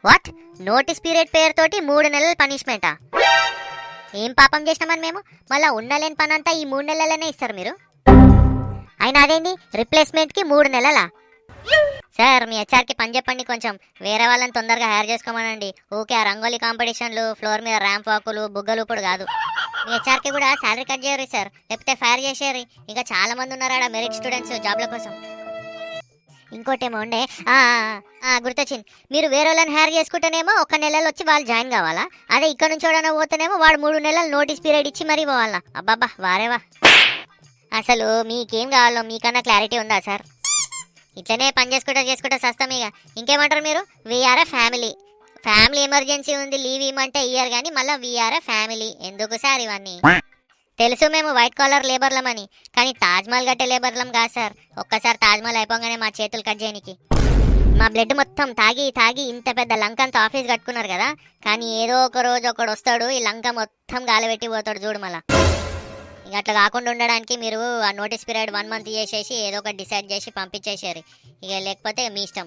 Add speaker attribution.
Speaker 1: What? Notice period పేరుతోటి 3 నెలల పనిష్మెంటా? ఏం పాపం చేసినామని మేము? మళ్ళా ఉండలేని పని అంతా ఈ 3 నెలలనే ఇస్తారు మీరు? అయినా అదేంది రిప్లేస్మెంట్కి 3 నెలలా? సార్ మీ హెచ్ఆర్కి పని చెప్పండి, కొంచెం వేరే వాళ్ళని తొందరగా హైర్ చేసుకోమనండి. ఓకే, ఆ రంగోలీ కాంపిటీషన్లు, ఫ్లోర్ మీద ర్యాంప్ వాకులు, బుగ్గలు ఇప్పుడు కాదు. మీ హెచ్ఆర్కి కూడా శాలరీ కట్ చేయరు సార్, లేకపోతే ఫైర్ చేసేరు. ఇంకా చాలా మంది ఉన్నారు ఆడ మెరిట్ స్టూడెంట్స్ జాబ్ల కోసం. ఇంకోటేమో ఉండే, గుర్తొచ్చింది. మీరు వేరే వాళ్ళని హైర్ చేసుకుంటేనేమో 1 నెలలో వచ్చి వాళ్ళు జాయిన్ కావాలా? అదే ఇక్కడ నుంచి ఎవడన్నా పోతేనేమో వాడు 3 నెలలు నోటీస్ పీరియడ్ ఇచ్చి మరీ పోవాలా? అబ్బాబ్బా వారేవా. అసలు మీకేం కావాలో మీకన్నా క్లారిటీ ఉందా సార్? ఇట్లనే పని చేసుకుంటా సస్తాం. ఇక ఇంకేమంటారు మీరు? వీఆర్ ఏ ఫ్యామిలీ ఎమర్జెన్సీ ఉంది లీవ్ ఇవ్వమంటే ఇయ్యారు, కానీ మళ్ళీ వీఆర్ ఏ ఫ్యామిలీ ఎందుకు సార్ ఇవన్నీ? తెలుసు మేము వైట్ కాలర్ లేబర్లమని, కానీ తాజ్మహల్ కట్టే లేబర్లం కాదు సార్. ఒక్కసారి తాజ్మహల్ అయిపోగానే మా చేతులు కట్ చేయనికి మా బ్లడ్ మొత్తం తాగి ఇంత పెద్ద లంకంతో ఆఫీస్ కట్టుకున్నారు కదా, కానీ ఏదో ఒక రోజు ఒకడు వస్తాడు ఈ లంక మొత్తం గాలిపెట్టి పోతాడు చూడు. మళ్ళా ఇక అట్లా కాకుండా ఉండడానికి మీరు ఆ నోటీస్ పీరియడ్ 1 మంత్ చేసేసి ఏదో ఒకటి డిసైడ్ చేసి పంపించేసారు. ఇక లేకపోతే మీ ఇష్టం.